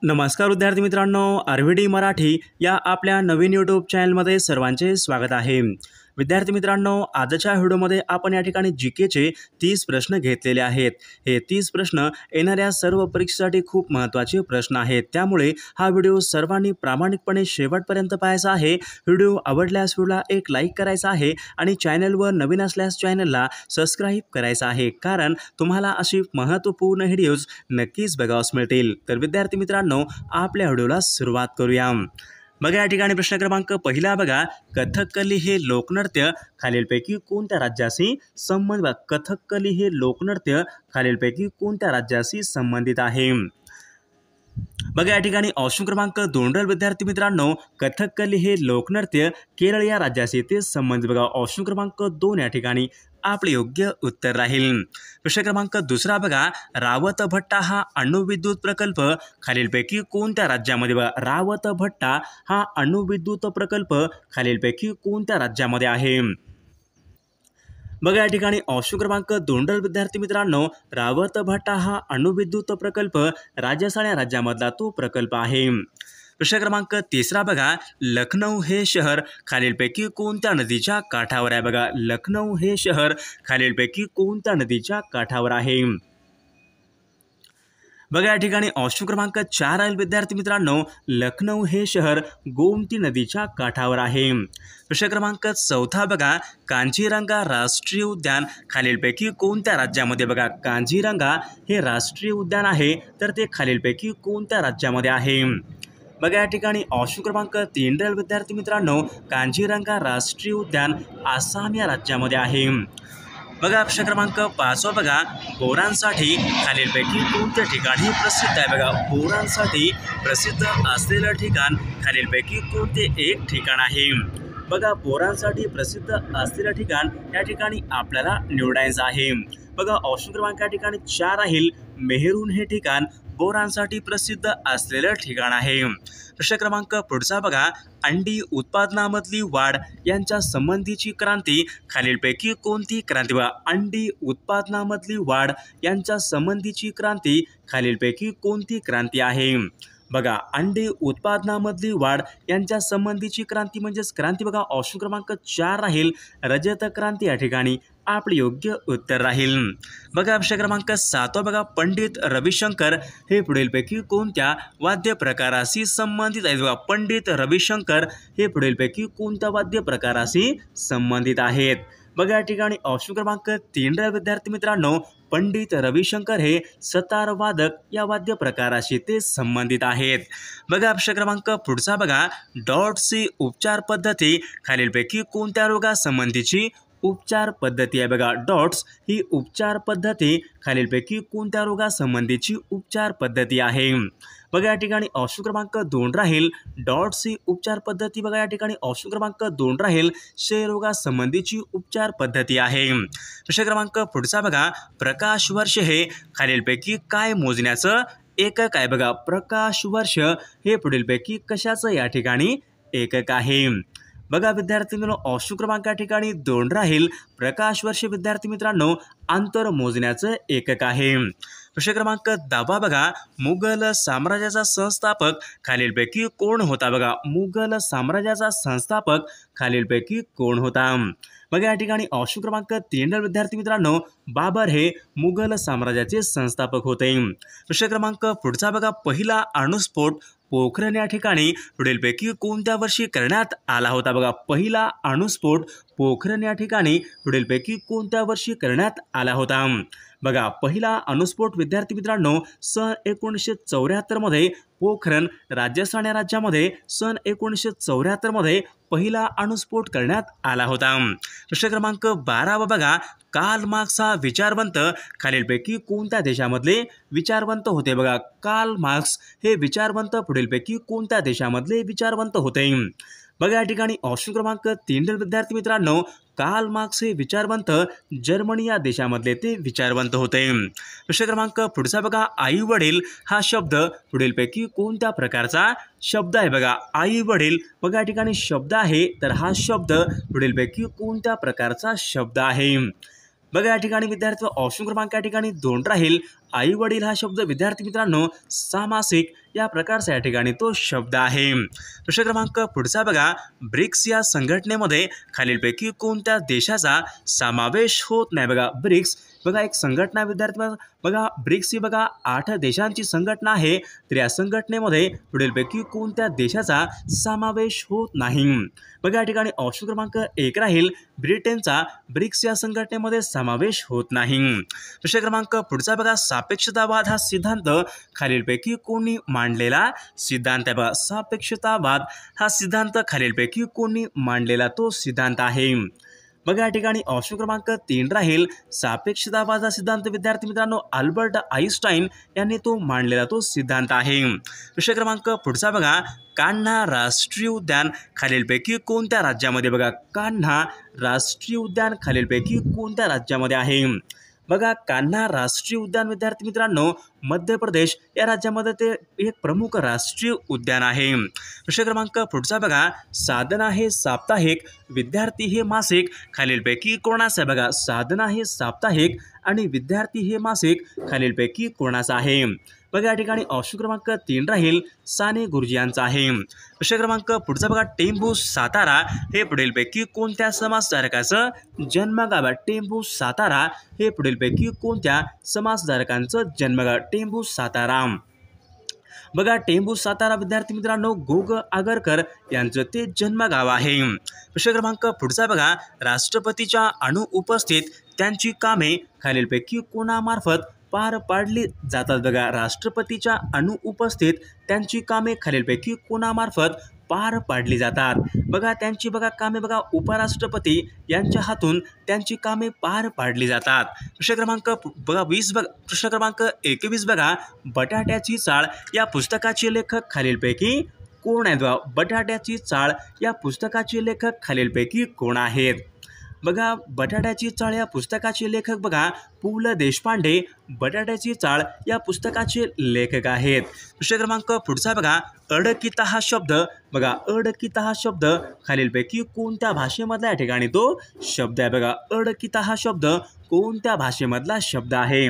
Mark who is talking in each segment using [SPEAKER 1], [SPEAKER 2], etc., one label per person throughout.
[SPEAKER 1] नमस्कार विद्यार्थी मित्रांनो, आरव्हीडी मराठी या आपल्या नवीन यूट्यूब चॅनलमध्ये सर्वांचे स्वागत आहे। विद्यार्थी मित्रांनो, आजच्या व्हिडिओमध्ये आपण या ठिकाणी जीकेचे 30 प्रश्न घेतलेले आहेत। हे 30 प्रश्न येणाऱ्या सर्व परीक्षेसाठी खूप महत्त्वाचे प्रश्न आहेत, त्यामुळे हा व्हिडिओ सर्वांनी प्रामाणिकपणे शेवटपर्यंत पाहायचा आहे। व्हिडिओ आवडल्यास व्हिडिओला एक लाईक करायचा आहे आणि चॅनलवर नवीन असल्यास चॅनलला सबस्क्राईब करायचं आहे, कारण तुम्हाला अशी महत्त्वपूर्ण व्हिडिओज नक्कीच बघावयास मिळतील। तर विद्यार्थी मित्रांनो, आपल्या व्हिडिओला सुरुवात करूया। बघा या ठिकाणी प्रश्न क्रमांक पहिला बघा, कथकली हे लोकनृत्य खालीलपैकी कोणत्या राज्याशी संबंधित? कथकली हे लोकनृत्य खालीलपैकी कोणत्या राज्याशी संबंधित आहे? बघा या ठिकाणी ऑप्शन क्रमांक 2 विद्यार्थी मित्रांनो, कथकली हे लोकनृत्य केरळ या राज्याशी ते संबंधित। बघा ऑप्शन क्रमांक 2 या ठिकाणी आपले योग्य उत्तर राहील। प्रश्न क्रमांक 2 बघा, रावतभट्टा हा अणुविद्युत प्रकल्प खालीलपैकी कोणत्या राज्यामध्ये? बघा रावतभट्टा हा अणुविद्युत प्रकल्प खालीलपैकी कोणत्या राज्यामध्ये आहे? बघा या ठिकाणी ऑप्शन क्रमांक 2 विद्यार्थी मित्रांनो, रावतभट्टा हा अणुविद्युत प्रकल्प राजस्थान या राज्यामधला तो प्रकल्प आहे। प्रश्न क्रमांक 3 बघा, लखनौ हे शहर खालीलपैकी कोणत्या नदीच्या काठावर आहे? बघा लखनौ हे शहर खालीलपैकी कोणत्या नदीच्या काठावर आहे? बघा या ठिकाणी ऑप्शन क्रमांक 4 आहे विद्यार्थी मित्रांनो, लखनौ हे शहर गोमती नदीच्या काठावर आहे। प्रश्न क्रमांक 4 बघा, कांजीरंगा राष्ट्रीय उद्यान खालीलपैकी कोणत्या राज्यामध्ये? बघा कांजीरंगा हे राष्ट्रीय उद्यान आहे, तर ते खालीलपैकी कोणत्या राज्यामध्ये आहे? बघा या ठिकाणी ऑप्शन क्रमांक 3 विद्यार्थी मित्रांनो, कांजीरंगा राष्ट्रीय उद्यान आसाम या राज्यामध्ये आहे। बघा प्रश्न क्रमांक 5 बघा, बोरांसाठी खालीलपैकी कोणत्या ठिकाणी प्रसिद्ध आहे? बघा बोरांसाठी प्रसिद्ध असलेलं ठिकाण खालीलपैकी कोणते एक ठिकाण आहे? बघा बोरांसाठी प्रसिद्ध असलेलं ठिकाण या ठिकाणी आपल्याला निवडायचं आहे। बघा ऑप्शन क्रमांक या ठिकाणी 4 राहील, मेहरून हे ठिकाण बोरांसाठी प्रसिद्ध असलेलं ठिकाण आहे। प्रश्न क्रमांक पुढचा बघा, अंडी उत्पादनामधली वाढ यांच्या संबंधीची क्रांती खालीलपैकी कोणती क्रांती? बघा अंडी उत्पादनामधली वाढ यांच्या संबंधीची क्रांती खालीलपैकी कोणती क्रांती आहे? बघा अंडी उत्पादनामधली वाढ यांच्या संबंधीची क्रांती म्हणजेच क्रांती बघा ऑप्शन क्रमांक 4 राहील, रजत क्रांती या ठिकाणी आपले योग्य उत्तर राहील। बघा प्रश्न क्रमांक 7 बघा, पंडित रविशंकर हे पुढीलपैकी कोणत्या वाद्य प्रकाराशी संबंधित आहेत? बघा पंडित रविशंकर हे पुढीलपैकी कोणत्या वाद्य प्रकाराशी संबंधित आहेत? बघा या ठिकाणी ऑप्शन क्रमांक 3 विद्यार्थी मित्रांनो, पंडित रविशंकर हे सतार वादक या वाद्य प्रकाराशी ते संबंधित आहेत। बघा प्रश्न क्रमांक पुढचा बघा, डॉट्सची उपचार पद्धती खालीलपैकी कोणत्या रोगासंबंधीची उपचार पद्धती आहे? बघा डॉट्स ही उपचार पद्धती खालीलपैकी कोणत्या रोगासंबंधीची उपचार पद्धती आहे? बघा या ठिकाणी ऑप्शन क्रमांक 2 राहील, डॉट्स ही उपचार पद्धती बघा या ठिकाणी ऑप्शन क्रमांक 2 राहील, क्षयरोगासंबंधीची उपचार पद्धती आहे। प्रश्न क्रमांक पुढचा बघा, प्रकाश वर्ष हे खालीलपैकी काय मोजण्याचं एकक आहे? बघा प्रकाश वर्ष हे पुढीलपैकी कशाचं या ठिकाणी एकक आहे? बघा विद्यार्थी मित्रांनो, ऑप्शन क्रमांक या ठिकाणी 2 राहील, प्रकाश वर्ष विद्यार्थी मित्रांनो अंतर मोजण्याचं एकक आहे। प्रश्न क्रमांक 10 बघा, मुघल साम्राज्याचा संस्थापक खालीलपैकी कोण होता? बघा मुघल साम्राज्याचा संस्थापक खालीलपैकी कोण होता? बघा या ठिकाणी ऑप्शन क्रमांक 3 विद्यार्थी मित्रांनो, बाबर हे मुघल साम्राज्याचे संस्थापक होते। प्रश्न क्रमांक पुढचा बघा, पहिला अणुस्फोट पोखरण या ठिकाणी पुढीलपैकी कोणत्या वर्षी करण्यात आला होता? बघा पहिला अणुस्फोट पोखरण या ठिकाणी पुढीलपैकी कोणत्या वर्षी करण्यात आला होता? बघा पहिला अणुस्फोट विद्यार्थी मित्रांनो सन 1974 मध्ये पोखरण राजस्थान या राज्यामध्ये सन 1974 मध्ये पहिला अणुस्फोट करण्यात आला होता। प्रश्न क्रमांक 12 बघा, कार्ल मार्क्स हा विचारवंत खालीलपैकी कोणत्या देशामधले विचारवंत होते? बघा कार्ल मार्क्स हे विचारवंत पुढीलपैकी कोणत्या देशामधले विचारवंत होते? बघा या ठिकाणी ऑप्शन क्रमांक 3 विद्यार्थी मित्रांनो, कार्ल मार्क्स हे विचारवंत जर्मनी या देशामधले ते विचारवंत होते। प्रश्न क्रमांक पुढचा बघा, आई वडील हा शब्द पुढीलपैकी कोणत्या प्रकारचा शब्द आहे? बघा आई वडील बघा या ठिकाणी शब्द आहे, तर हा शब्द पुढीलपैकी कोणत्या प्रकारचा शब्द आहे? बघा या ठिकाणी विद्यार्थी ऑप्शन क्रमांक या ठिकाणी 2 राहील. आई वडील हा शब्द विद्यार्थी मित्रांनो सामासिक या प्रकारचा या ठिकाणी तो शब्द आहे. प्रश्न क्रमांक पुढचा बघा, ब्रिक्स या संघटनेमध्ये खालीलपैकी कोणत्या देशाचा समावेश होत नाही. बघा ब्रिक्स बघा एक संघटना विद्यार्थी बघा ब्रिक्स ही बघा 8 देशांची संघटना आहे. तर या संघटनेमध्ये पुढीलपैकी कोणत्या देशाचा समावेश होत नाही. बघा या ठिकाणी ऑप्शन क्रमांक 1 राहील. ब्रिटनचा ब्रिक्स या संघटनेमध्ये समावेश होत नाही. प्रश्न क्रमांक पुढचा बघा, सापेक्षतावाद हा सिद्धांत खालीलपैकी कोणी मांडलेला सिद्धांत आहे. बघा सापेक्षतावाद हा सिद्धांत खालीलपैकी कोणी मांडलेला तो सिद्धांत आहे. बघा या ठिकाणी ऑप्शन क्रमांक 3 राहील. सापेक्षतावाद हा सिद्धांत विद्यार्थी मित्रांनो अल्बर्ट आइन्स्टाईन यांनी तो मांडलेला तो सिद्धांत आहे. प्रश्न क्रमांक पुढचा बघा, कान्हा राष्ट्रीय उद्यान खालीलपैकी कोणत्या राज्यामध्ये. बघा कान्हा राष्ट्रीय उद्यान खालीलपैकी कोणत्या राज्यामध्ये आहे. बघा कान्हा राष्ट्रीय उद्यान विद्यार्थी मित्रांनो मध्य प्रदेश या राज्यामध्ये ते एक प्रमुख राष्ट्रीय उद्यान आहे. प्रश्न क्रमांक पुढचा बघा, साधना हे साप्ताहिक विद्यार्थी हे मासिक खालीलपैकी कोणाचं आहे. बघा साधना हे साप्ताहिक आणि विद्यार्थी हे मासिक खालीलपैकी कोणाचं आहे. बघा या ठिकाणी ऑप्शन क्रमांक 3 राहील. साने गुरुजी यांचा आहे. प्रश्न क्रमांक पुढचा बघा, टेंभू सातारा हे पुढीलपैकी कोणत्या समाजधारकाचं जन्मगाव आहे. टेंभू सातारा हे पुढीलपैकी कोणत्या समाजधारकांचं जन्मगाव. टेंभू सातारा बघा टेंभू सातारा विद्यार्थी मित्रांनो गोग आगरकर यांचं ते जन्मगाव आहे. प्रश्न क्रमांक पुढचा बघा, राष्ट्रपतीच्या अनुपस्थित त्यांची कामे खालीलपैकी कोणामार्फत पार पाडली जातात. बघा राष्ट्रपतीच्या अनुपस्थित त्यांची कामे खालीलपैकी कोणामार्फत पार पाडली जातात. बघा त्यांची बघा कामे बघा उपराष्ट्रपती यांच्या हातून त्यांची कामे पार पाडली जातात. प्रश्न क्रमांक बघा 20 बघा प्रश्न क्रमांक 21 बघा, बटाट्याची चाळ या पुस्तकाचे लेखक खालीलपैकी कोण आहेत. बघा बटाट्याची चाळ या पुस्तकाचे लेखक खालीलपैकी कोण आहेत. बघा बटाट्याची चाळ या पुस्तकाचे लेखक बघा पु ल देशपांडे बटाट्याची चाळ या पुस्तकाचे लेखक आहेत. प्रश्न क्रमांक पुढचा बघा, अडकिता हा शब्द बघा अडकिता हा शब्द खालीलपैकी कोणत्या भाषेमधला या ठिकाणी तो शब्द आहे. बघा अडकिता हा शब्द कोणत्या भाषेमधला शब्द आहे.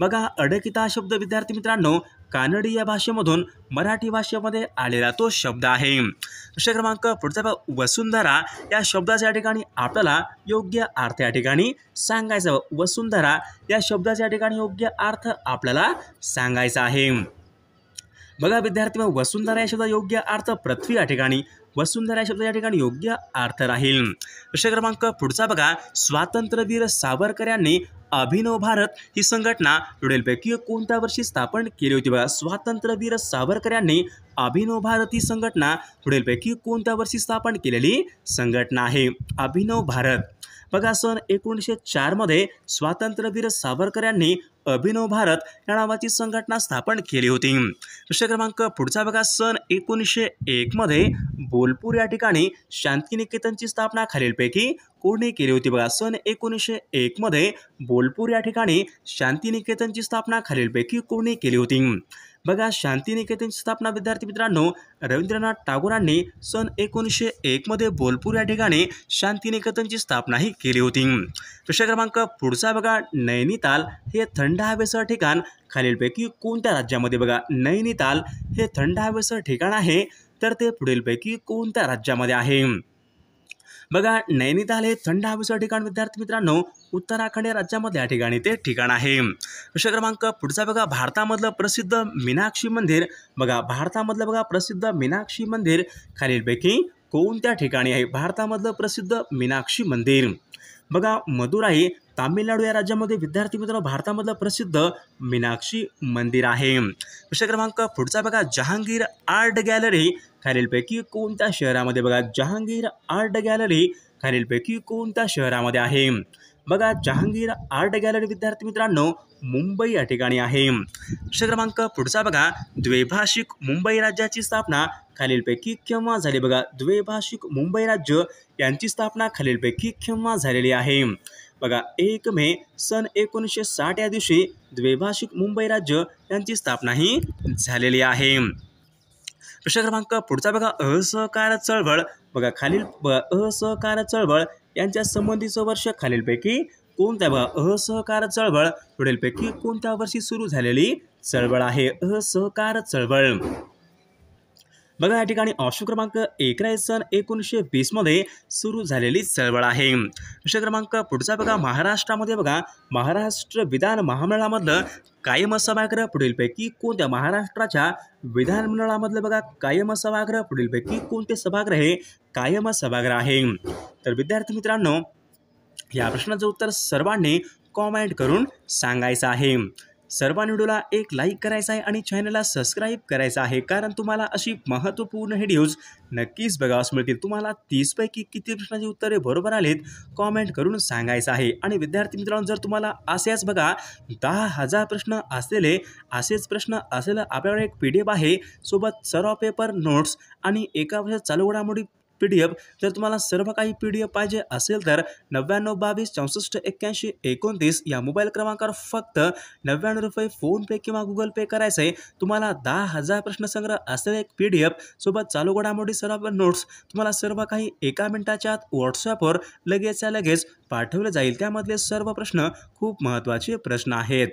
[SPEAKER 1] बघा अडकिता हा शब्द विद्यार्थी मित्रांनो कानडी या भाषेमधून मराठी भाषेमध्ये आलेला तो शब्द आहे. प्रश्न क्रमांक पुढचा बघा, वसुंधरा या शब्दाच्या या ठिकाणी आपल्याला योग्य अर्थ या ठिकाणी सांगायचा. वसुंधरा या शब्दाच्या या ठिकाणी योग्य अर्थ आपल्याला सांगायचा आहे. बघा विद्यार्थी वसुंधरा या शब्द योग्य अर्थ पृथ्वी या ठिकाणी वसुंधरा या शब्द या ठिकाणी योग्य अर्थ राहील. प्रश्न क्रमांक पुढचा बघा, स्वातंत्र्यवीर सावरकर यांनी अभिनव भारत ही संघटना पुढीलपैकी कोणत्या वर्षी स्थापन केली होती. बघा स्वातंत्र्यवीर सावरकर यांनी अभिनव भारत ही संघटना पुढीलपैकी कोणत्या वर्षी स्थापन केलेली संघटना आहे. अभिनव भारत बघा सन 1904 मध्ये स्वातंत्र्यवीर सावरकर यांनी अभिनव भारत या नावाची संघटना स्थापन केली होती. प्रश्न क्रमांक पुढचा बघा, सन 1901 मध्ये बोलपूर या ठिकाणी शांतिनिकेतनची स्थापना खालीलपैकी कोणी केली होती. बघा सन 1901 मध्ये बोलपूर या ठिकाणी शांतिनिकेतनची स्थापना खालीलपैकी कोणी केली होती. बघा शांतिनिकेतनची स्थापना विद्यार्थी मित्रांनो रवींद्रनाथ टागोरांनी सन 1901 मध्ये बोलपूर या ठिकाणी शांतिनिकेतनची स्थापना ही केली होती. प्रश्न क्रमांक पुढचा बघा, नैनिताल हे थंड हवेचं ठिकाण खालीलपैकी कोणत्या राज्यामध्ये. बघा नैनिताल हे थंड हवेचं ठिकाण आहे तर ते पुढीलपैकी कोणत्या राज्यामध्ये आहे. बघा नैनिताल हे थंड हवेचं ठिकाण विद्यार्थी मित्रांनो उत्तराखंड या राज्यामध्ये या ठिकाणी ते ठिकाण आहे. प्रश्न क्रमांक पुढचा बघा, भारतामधलं प्रसिद्ध मीनाक्षी मंदिर बघा भारतामधलं बघा प्रसिद्ध मीनाक्षी मंदिर खालीलपैकी कोणत्या ठिकाणी आहे. भारतामधलं प्रसिद्ध मीनाक्षी मंदिर बघा मदुराई तामिळनाडू या राज्यामध्ये विद्यार्थी मित्रांनो भारतामधलं प्रसिद्ध मीनाक्षी मंदिर आहे. प्रश्न क्रमांक पुढचा बघा, जहांगीर आर्ट गॅलरी खालीलपैकी कोणत्या शहरामध्ये. बघा जहांगीर आर्ट गॅलरी खालीलपैकी कोणत्या शहरामध्ये आहे. बघा जहांगीर आर्ट गॅलरी विद्यार्थी मित्रांनो मुंबई या ठिकाणी आहे. प्रश्न क्रमांक पुढचा बघा, द्वैभाषिक मुंबई राज्याची स्थापना खालीलपैकी केव्हा झाली. बघा द्वैभाषिक मुंबई राज्य यांची स्थापना खालीलपैकी केव्हा झालेली आहे. बघा 1 मे सन 1960 या दिवशी द्वैभाषिक मुंबई राज्य यांची स्थापना ही झालेली आहे. प्रश्न क्रमांक पुढचा बघा, असहकार चळवळ बघा असहकार चळवळ यांच्या संबंधीचं वर्ष खालीलपैकी कोणत्या बघा असहकार चळवळ पुढीलपैकी कोणत्या वर्षी सुरू झालेली चळवळ आहे असहकार चळवळ बघा या ठिकाणी ऑप्शन क्रमांक 1 सन 1920 मध्ये सुरू झालेली चळवळ आहे। प्रश्न क्रमांक पुढचा बघा महाराष्ट्रामध्ये बघा महाराष्ट्र विधान महामंडळामधलं कायम सभागृह पुढीलपैकी कोणत्या महाराष्ट्राच्या विधानमंडळामधलं बघा कायम सभागृह पुढीलपैकी कोणते सभागृह हे कायम सभागृह आहे। तर विद्यार्थी मित्रांनो या प्रश्नाचं उत्तर सर्वांनी कॉमेंट करून सांगायचं आहे। सर्वांनी व्हिडिओला एक लाईक करायचा आहे आणि चॅनलला सबस्क्राईब करायचं आहे कारण तुम्हाला अशी महत्त्वपूर्ण व्हिडिओज नक्कीच बघावयास मिळतील। तुम्हाला 30 पैकी किती प्रश्नांची उत्तरे बरोबर आलीत कॉमेंट करून सांगायचं आहे। आणि विद्यार्थी मित्रांनो जर तुम्हाला असेच बघा 10,000 प्रश्न असलेले असेच प्रश्न असलेलं आपल्याकडे एक PDF आहे सोबत सर्व पेपर नोट्स आणि एका वर्षात चालू घडामोडी PDF जर तुम्हाला सर्व काही PDF पाहिजे असेल तर 9922 64 81 29 या मोबाईल क्रमांकावर फक्त 99 रुपये फोनपे किंवा गुगल पे करायचं आहे। तुम्हाला 10,000 प्रश्नसंग्रह असलेले एक PDF सोबत चालू घडामोडी सर्व नोट्स तुम्हाला सर्व काही एका मिनिटाच्या आत व्हॉट्सअपवर लगेच पाठवले जाईल। त्यामधले सर्व प्रश्न खूप महत्त्वाचे प्रश्न आहेत।